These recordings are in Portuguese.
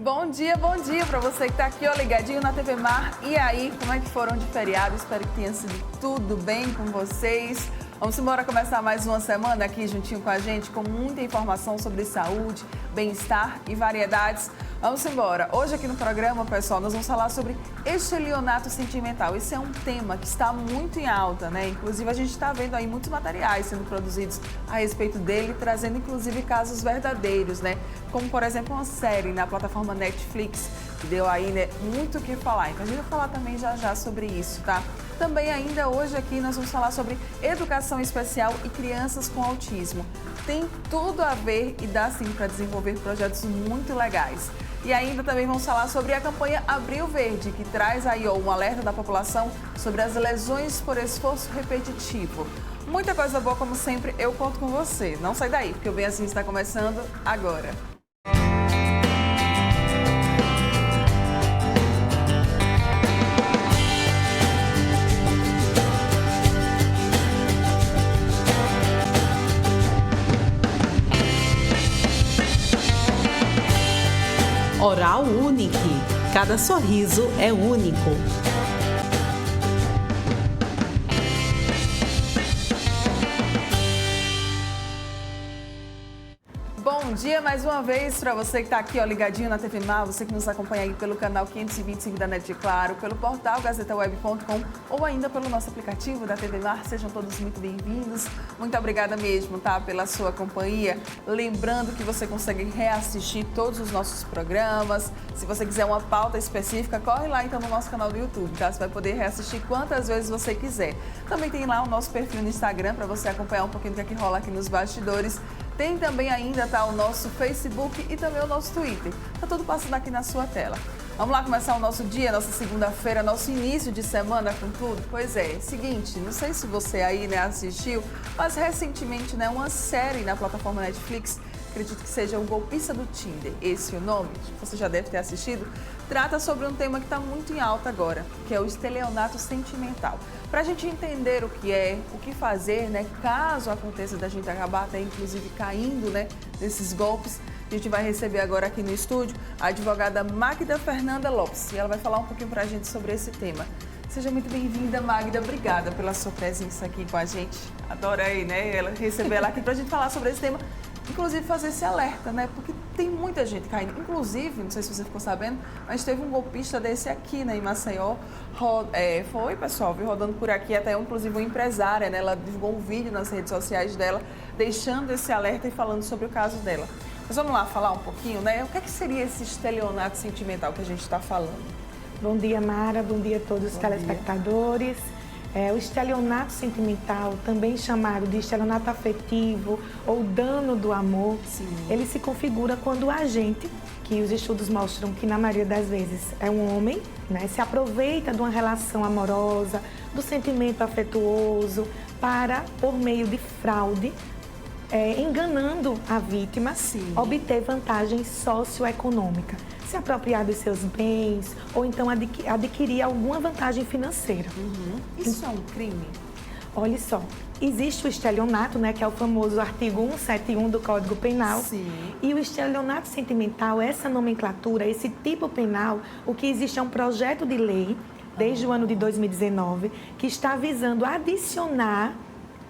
Bom dia para você que está aqui, ó, ligadinho na TV Mar. E aí, como é que foram de feriado? Espero que tenha sido tudo bem com vocês. Vamos embora começar mais uma semana aqui juntinho com a gente, com muita informação sobre saúde, bem-estar e variedades. Vamos embora. Hoje aqui no programa, pessoal, nós vamos falar sobre estelionato sentimental. Esse é um tema que está muito em alta, né? Inclusive, a gente está vendo aí muitos materiais sendo produzidos a respeito dele, trazendo inclusive casos verdadeiros, né? Como, por exemplo, uma série na plataforma Netflix, que deu aí, né, muito o que falar. Então, a gente vai falar também já sobre isso, tá? Também ainda hoje aqui nós vamos falar sobre educação especial e crianças com autismo. Tem tudo a ver e dá sim para desenvolver projetos muito legais. E ainda também vamos falar sobre a campanha Abril Verde, que traz aí um alerta da população sobre as lesões por esforço repetitivo. Muita coisa boa, como sempre, eu conto com você. Não sai daí, porque o Bem Assim está começando agora. Oral Unique. Cada sorriso é único. Bom dia mais uma vez para você que está aqui, ó, ligadinho na TV Mar, você que nos acompanha aí pelo canal 525 da NET Claro, pelo portal gazetaweb.com ou ainda pelo nosso aplicativo da TV Mar. Sejam todos muito bem-vindos. Muito obrigada mesmo, tá, pela sua companhia. Lembrando que você consegue reassistir todos os nossos programas. Se você quiser uma pauta específica, corre lá então no nosso canal do YouTube, tá? Você vai poder reassistir quantas vezes você quiser. Também tem lá o nosso perfil no Instagram para você acompanhar um pouquinho do que rola aqui nos bastidores. Tem também ainda, tá, o nosso Facebook e também o nosso Twitter. Tá tudo passando aqui na sua tela. Vamos lá começar o nosso dia, nossa segunda-feira, nosso início de semana com tudo? Pois é, seguinte, não sei se você aí, né, assistiu, mas recentemente, né, uma série na plataforma Netflix, acredito que seja O Golpista do Tinder, esse é o nome, você já deve ter assistido, trata sobre um tema que está muito em alta agora, que é o estelionato sentimental. Para a gente entender o que é, o que fazer, né, caso aconteça da gente acabar até inclusive caindo, né, nesses golpes, a gente vai receber agora aqui no estúdio a advogada Magda Fernanda Lopes e ela vai falar um pouquinho para a gente sobre esse tema. Seja muito bem-vinda, Magda. Obrigada pela sua presença aqui com a gente. Adorei, né, receber ela aqui para a gente falar sobre esse tema. Inclusive fazer esse alerta, né? Porque tem muita gente caindo. Inclusive, não sei se você ficou sabendo, mas teve um golpista desse aqui, né, em Maceió. Foi, pessoal, viu, rodando por aqui, até inclusive uma empresária, né? Ela divulgou um vídeo nas redes sociais dela, deixando esse alerta e falando sobre o caso dela. Mas vamos lá falar um pouquinho, né? O que é que seria esse estelionato sentimental que a gente está falando? Bom dia, Mara. Bom dia a todos os telespectadores. O estelionato sentimental, também chamado de estelionato afetivo ou dano do amor, sim, ele se configura quando o agente, que os estudos mostram que na maioria das vezes é um homem, né, se aproveita de uma relação amorosa, do sentimento afetuoso, para, por meio de fraude, enganando a vítima, sim, obter vantagem socioeconômica, se apropriar dos seus bens ou então adquirir alguma vantagem financeira. Isso é um crime? Olha só, existe o estelionato, né, que é o famoso artigo 171 do Código Penal. Sim. E o estelionato sentimental, essa nomenclatura, esse tipo penal, o que existe é um projeto de lei, desde o ano de 2019, que está visando adicionar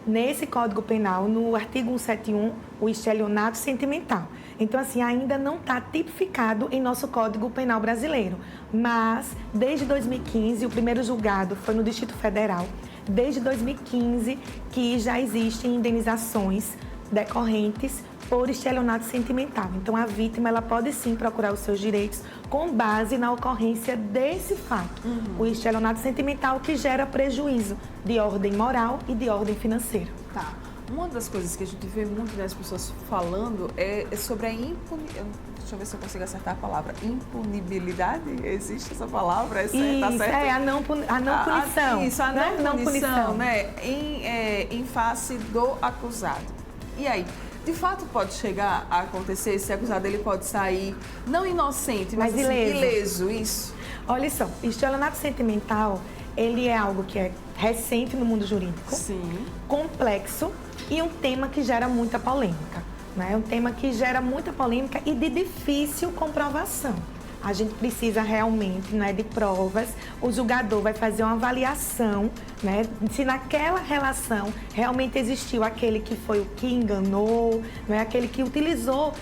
nesse Código Penal, no artigo 171, o estelionato sentimental. Então, assim, ainda não está tipificado em nosso Código Penal brasileiro. Mas, desde 2015, o primeiro julgado foi no Distrito Federal. Desde 2015, que já existem indenizações decorrentes por estelionato sentimental. Então, a vítima ela pode sim procurar os seus direitos com base na ocorrência desse fato. O estelionato sentimental que gera prejuízo de ordem moral e de ordem financeira. Tá. Uma das coisas que a gente vê muito das pessoas falando é sobre a impunibilidade. Deixa eu ver se eu consigo acertar a palavra. Impunibilidade? Existe essa palavra? Isso, tá certo? A não punição. Isso, a não punição, né? Em face do acusado. E aí? De fato pode chegar a acontecer, esse acusado ele pode sair, não inocente, mas assim, ileso, isso? Olha só, estelionato sentimental, ele é algo que é recente no mundo jurídico, sim, complexo e um tema que gera muita polêmica, né? É um tema que gera muita polêmica e de difícil comprovação. a gente precisa realmente, né, de provas. O julgador vai fazer uma avaliação, né, se naquela relação realmente existiu aquele que foi o que enganou, né, aquele que utilizou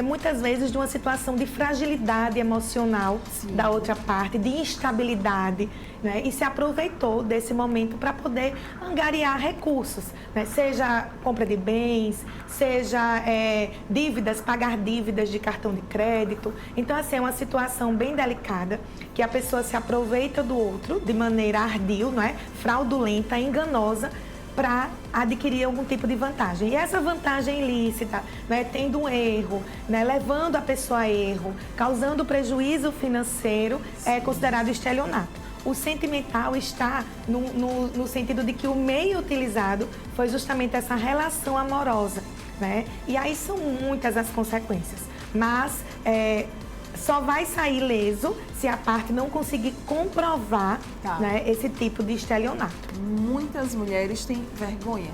muitas vezes de uma situação de fragilidade emocional da outra parte, de instabilidade, né? E se aproveitou desse momento para poder angariar recursos, né? Seja compra de bens, seja dívidas, pagar dívidas de cartão de crédito. Então, assim, é uma situação bem delicada, que a pessoa se aproveita do outro de maneira ardil, não é? Fraudulenta, enganosa, para adquirir algum tipo de vantagem. E essa vantagem ilícita, né, tendo um erro, né, levando a pessoa a erro, causando prejuízo financeiro, é considerado estelionato. O sentimental está no sentido de que o meio utilizado foi justamente essa relação amorosa, né? E aí são muitas as consequências, mas só vai sair leso se a parte não conseguir comprovar, né, esse tipo de estelionato. Muitas mulheres têm vergonha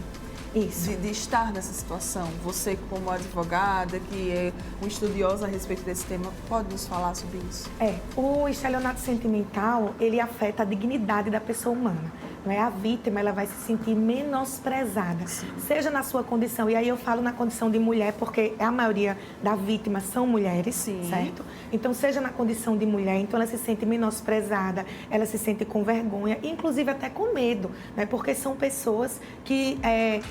de estar nessa situação. Você, como advogada, que é uma estudiosa a respeito desse tema, pode nos falar sobre isso? O estelionato sentimental, ele afeta a dignidade da pessoa humana. Né? A vítima, ela vai se sentir menosprezada, seja na sua condição, e aí eu falo na condição de mulher, porque a maioria da vítima são mulheres, certo? Então, seja na condição de mulher, então ela se sente menosprezada, ela se sente com vergonha, inclusive até com medo, né? Porque são pessoas que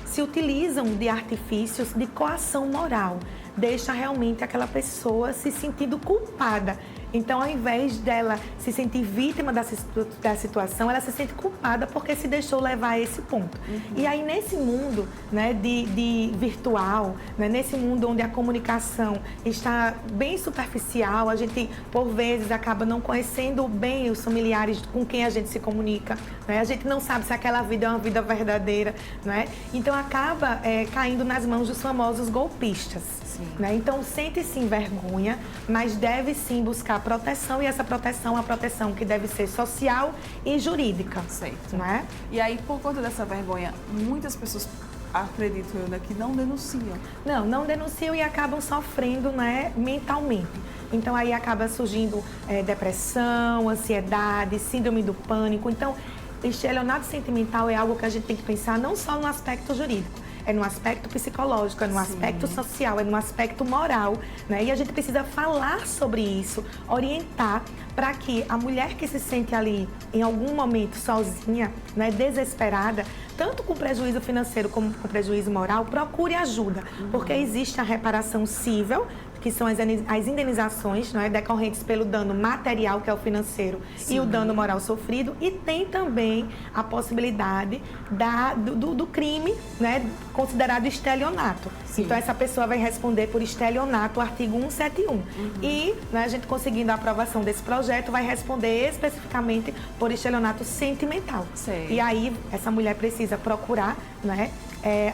se utilizam de artifícios de coação moral, deixa realmente aquela pessoa se sentindo culpada. Então, ao invés dela se sentir vítima da situação, ela se sente culpada porque se deixou levar a esse ponto. E aí, nesse mundo, né, de virtual, né, nesse mundo onde a comunicação está bem superficial, a gente, por vezes, acaba não conhecendo bem os familiares com quem a gente se comunica, né? A gente não sabe se aquela vida é uma vida verdadeira, né? Então, acaba caindo nas mãos dos famosos golpistas. Né? Então, sente sim vergonha, mas deve sim buscar proteção, e essa proteção é uma proteção que deve ser social e jurídica. Certo. Né? E aí, por conta dessa vergonha, muitas pessoas, acredito eu, né, que não denunciam. Não denunciam e acabam sofrendo, né, mentalmente. Então, aí acaba surgindo depressão, ansiedade, síndrome do pânico. Então, estelionato sentimental é algo que a gente tem que pensar não só no aspecto jurídico, é no aspecto psicológico, é no aspecto social, é no aspecto moral, né? E a gente precisa falar sobre isso, orientar para que a mulher que se sente ali em algum momento sozinha, né, desesperada, tanto com prejuízo financeiro como com prejuízo moral, procure ajuda, porque existe a reparação cível, que são as indenizações, né, decorrentes pelo dano material, que é o financeiro, e o dano moral sofrido, e tem também a possibilidade do crime, né, considerado estelionato. Então, essa pessoa vai responder por estelionato, o artigo 171. E, né, a gente conseguindo a aprovação desse projeto, vai responder especificamente por estelionato sentimental. E aí, essa mulher precisa procurar, né,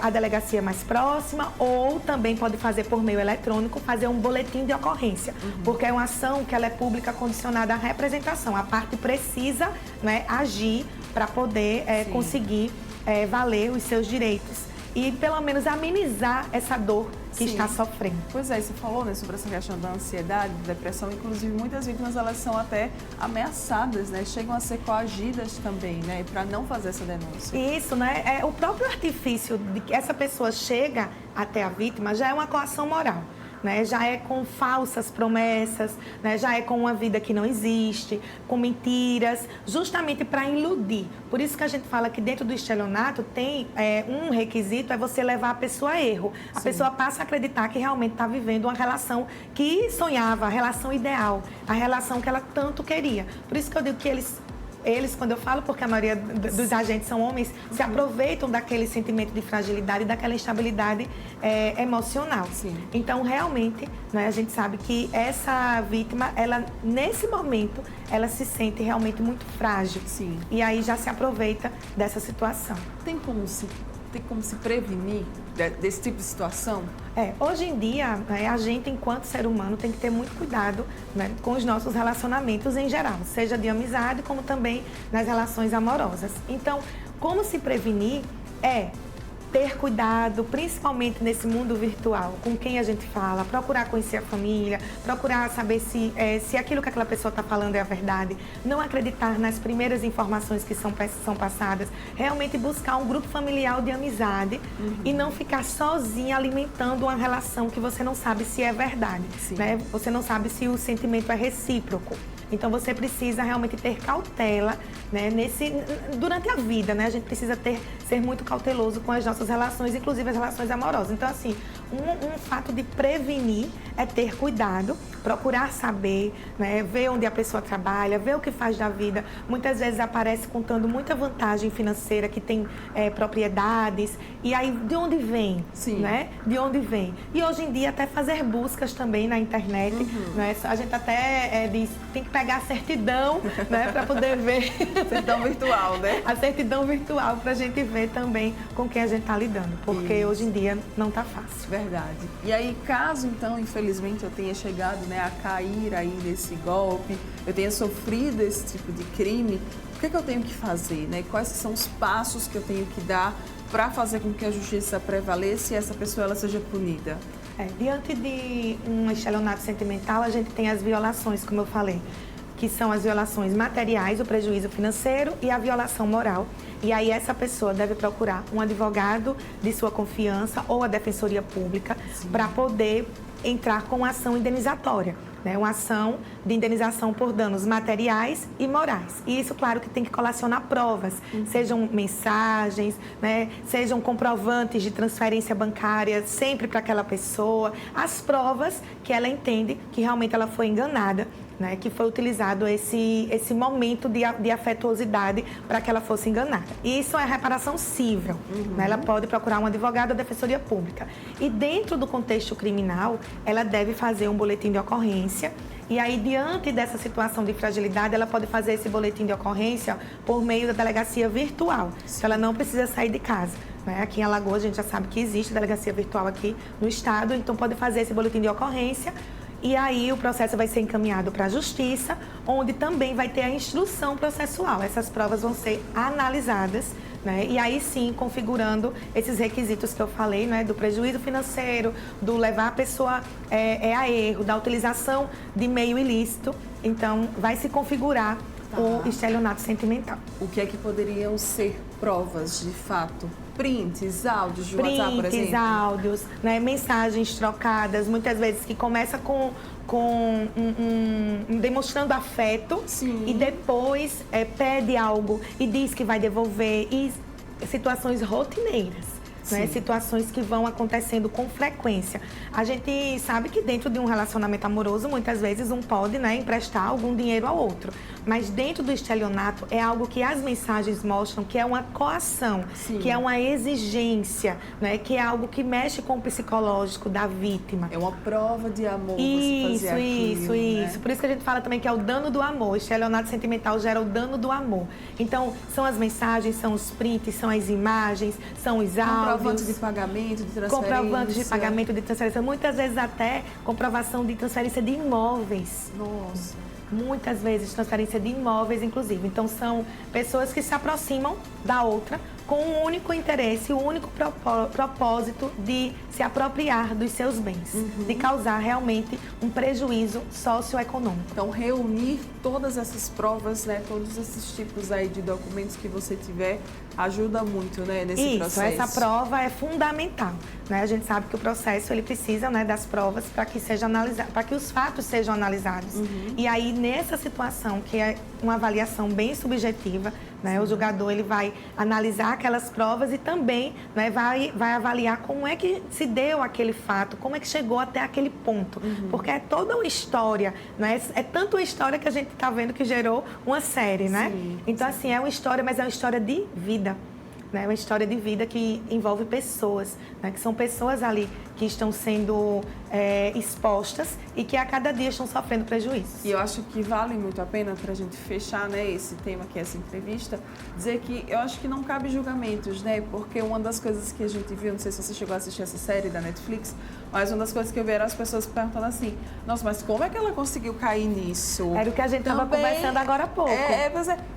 a delegacia mais próxima, ou também pode fazer por meio eletrônico, fazer um boletim de ocorrência, porque é uma ação que ela é pública condicionada à representação. A parte precisa, né, agir para poder conseguir valer os seus direitos e pelo menos amenizar essa dor que está sofrendo. Pois é, você falou, né, sobre essa questão da ansiedade, da depressão, inclusive muitas vítimas, elas são até ameaçadas, né, chegam a ser coagidas também, né, para não fazer essa denúncia. Isso, né, o próprio artifício de que essa pessoa chega até a vítima já é uma coação moral. Né, já é com falsas promessas, né, já é com uma vida que não existe, com mentiras, justamente para iludir. Por isso que a gente fala que dentro do estelionato tem um requisito, é você levar a pessoa a erro. A pessoa passa a acreditar que realmente está vivendo uma relação que sonhava, a relação ideal, a relação que ela tanto queria. Por isso que eu digo que eles, quando eu falo, porque a maioria dos agentes são homens, se aproveitam daquele sentimento de fragilidade, daquela instabilidade emocional. Então, realmente, né, a gente sabe que essa vítima, ela, nesse momento, ela se sente realmente muito frágil. E aí já se aproveita dessa situação. Tem como se prevenir desse tipo de situação? Hoje em dia, né, a gente, enquanto ser humano, tem que ter muito cuidado, né, com os nossos relacionamentos em geral, seja de amizade, como também nas relações amorosas. Então, como se prevenir ter cuidado, principalmente nesse mundo virtual, com quem a gente fala, procurar conhecer a família, procurar saber se aquilo que aquela pessoa está falando é a verdade, não acreditar nas primeiras informações que são passadas, realmente buscar um grupo familiar de amizade e não ficar sozinha alimentando uma relação que você não sabe se é verdade, né? Você não sabe se o sentimento é recíproco. Então, você precisa realmente ter cautela, né, durante a vida, né? A gente precisa ser muito cauteloso com as nossas relações, inclusive as relações amorosas. Então, assim, um fato de prevenir é ter cuidado, procurar saber, né, ver onde a pessoa trabalha, ver o que faz da vida. Muitas vezes aparece contando muita vantagem financeira, que tem propriedades. E aí, de onde vem? Sim. Né? De onde vem? E hoje em dia, até fazer buscas também na internet. Né? A gente até diz, tem que pegar a certidão, né, para poder ver. Certidão virtual, né? A certidão virtual para a gente ver também com quem a gente está lidando. Porque hoje em dia não está fácil. Verdade. E aí, caso então, infelizmente, eu tenha chegado, né, a cair aí nesse golpe, eu tenha sofrido esse tipo de crime, o que eu tenho que fazer, né? Quais são os passos que eu tenho que dar para fazer com que a justiça prevaleça e essa pessoa ela seja punida? Diante de um estelionato sentimental, a gente tem as violações, como eu falei, que são as violações materiais, o prejuízo financeiro e a violação moral. E aí essa pessoa deve procurar um advogado de sua confiança ou a Defensoria Pública para poder entrar com ação indenizatória, né? Uma ação de indenização por danos materiais e morais. E isso, claro, que tem que colacionar provas, sejam mensagens, né? Sejam comprovantes de transferência bancária sempre para aquela pessoa, as provas que ela entende que realmente ela foi enganada, né, que foi utilizado esse momento de afetuosidade para que ela fosse enganada. E isso é reparação cível. Né? Ela pode procurar um advogado da Defensoria Pública. E dentro do contexto criminal, ela deve fazer um boletim de ocorrência. E aí, diante dessa situação de fragilidade, ela pode fazer esse boletim de ocorrência por meio da delegacia virtual. Então, ela não precisa sair de casa. Né? Aqui em Alagoas, a gente já sabe que existe delegacia virtual aqui no estado, então pode fazer esse boletim de ocorrência. E aí o processo vai ser encaminhado para a Justiça, onde também vai ter a instrução processual. Essas provas vão ser analisadas, né? E aí sim, configurando esses requisitos que eu falei, né? Do prejuízo financeiro, do levar a pessoa a erro, da utilização de meio ilícito. Então, vai se configurar o estelionato sentimental. O que é que poderiam ser provas, de fato? Prints, áudios de WhatsApp, por exemplo? Prints, áudios, né, mensagens trocadas, muitas vezes que começa com demonstrando afeto. Sim. E depois pede algo e diz que vai devolver, e situações rotineiras. Né, situações que vão acontecendo com frequência. A gente sabe que dentro de um relacionamento amoroso, muitas vezes um pode, né, emprestar algum dinheiro ao outro. Mas dentro do estelionato é algo que as mensagens mostram que é uma coação, que é uma exigência, né, que é algo que mexe com o psicológico da vítima. É uma prova de amor você fazer aquilo, Isso. Por isso que a gente fala também que é o dano do amor. O estelionato sentimental gera o dano do amor. Então, são as mensagens, são os prints, são as imagens, são os áudios. Comprovante de pagamento, de transferência. Comprovantes de pagamento, de transferência. Muitas vezes até comprovação de transferência de imóveis. Nossa. Muitas vezes transferência de imóveis, inclusive. Então, são pessoas que se aproximam da outra com um único interesse, o único propósito de se apropriar dos seus bens, de causar realmente um prejuízo socioeconômico. Então, reunir todas essas provas, né, todos esses tipos aí de documentos que você tiver, ajuda muito, né, nesse processo. Essa prova é fundamental, né? A gente sabe que o processo ele precisa, né, das provas para que seja analisado, para que os fatos sejam analisados. E aí nessa situação que é uma avaliação bem subjetiva, né, o julgador ele vai analisar aquelas provas e também, né, vai avaliar como é que se deu aquele fato, como é que chegou até aquele ponto, porque é toda uma história, né? É tanto uma história que a gente está vendo que gerou uma série, né? Então assim é uma história, mas é uma história de vida. Né, uma história de vida que envolve pessoas, né, que são pessoas ali que estão sendo expostas e que a cada dia estão sofrendo prejuízos. E eu acho que vale muito a pena, para a gente fechar, né, esse tema aqui, essa entrevista, dizer que eu acho que não cabe julgamentos, né? Porque uma das coisas que a gente viu, não sei se você chegou a assistir essa série da Netflix, mas uma das coisas que eu vi era as pessoas perguntando assim, nossa, mas como é que ela conseguiu cair nisso? Era o que a gente estava conversando agora há pouco.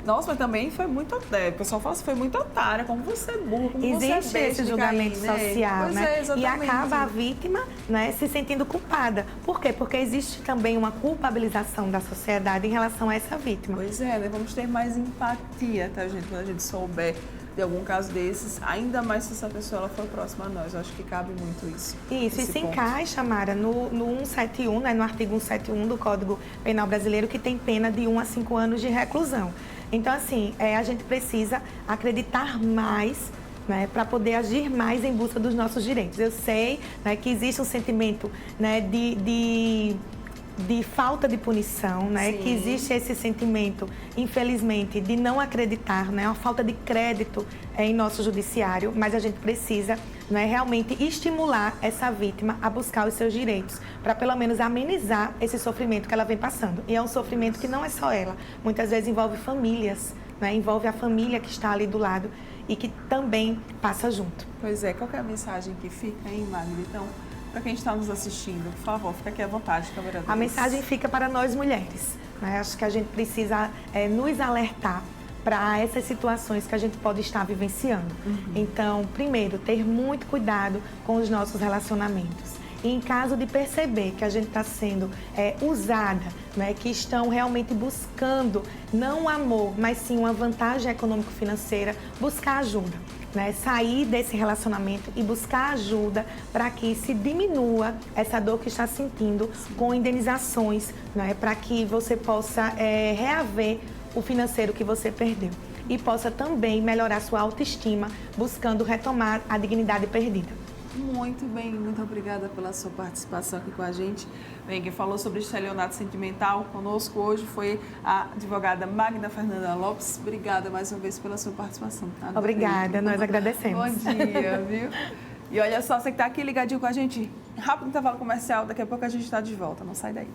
Nossa, mas também foi muito... o pessoal fala assim, foi muito otária, como você é burro, como existe você é esse julgamento cair, social, pois né? exatamente. E acaba a vítima, né, se sentindo culpada. Por quê? Porque existe também uma culpabilização da sociedade em relação a essa vítima. Pois é, né? Vamos ter mais empatia, tá, gente? Quando a gente souber de algum caso desses, ainda mais se essa pessoa ela for próxima a nós. Eu acho que cabe muito isso. Isso, e se encaixa, Mara, no 171, né, no artigo 171 do Código Penal Brasileiro, que tem pena de 1 a 5 anos de reclusão. Então, assim, a gente precisa acreditar mais, né, para poder agir mais em busca dos nossos direitos. Eu sei, né, que existe um sentimento, né, de falta de punição, né? Sim. Que existe esse sentimento, infelizmente, de não acreditar, né? Uma falta de crédito em nosso judiciário, mas a gente precisa, né, realmente estimular essa vítima a buscar os seus direitos, para pelo menos amenizar esse sofrimento que ela vem passando. E é um sofrimento que não é só ela, muitas vezes envolve famílias, né? Envolve a família que está ali do lado e que também passa junto. Pois é, qual que é a mensagem que fica, hein, Magda? Então, para quem está nos assistindo, por favor, fica aqui à vontade, câmera 2. A mensagem fica para nós mulheres, né? Acho que a gente precisa nos alertar para essas situações que a gente pode estar vivenciando. Então, primeiro, ter muito cuidado com os nossos relacionamentos. E em caso de perceber que a gente está sendo usada, né, que estão realmente buscando não um amor, mas sim uma vantagem econômico-financeira, buscar ajuda. Né, sair desse relacionamento e buscar ajuda para que se diminua essa dor que está sentindo com indenizações, né, para que você possa reaver o financeiro que você perdeu e possa também melhorar sua autoestima, buscando retomar a dignidade perdida. Muito bem, muito obrigada pela sua participação aqui com a gente. Bem, quem falou sobre estelionato sentimental conosco hoje foi a advogada Magda Fernanda Lopes. Obrigada mais uma vez pela sua participação. Tá? Obrigada, nós agradecemos. Bom dia, viu? E olha só, você que está aqui ligadinho com a gente, rápido intervalo comercial, daqui a pouco a gente está de volta, não sai daí.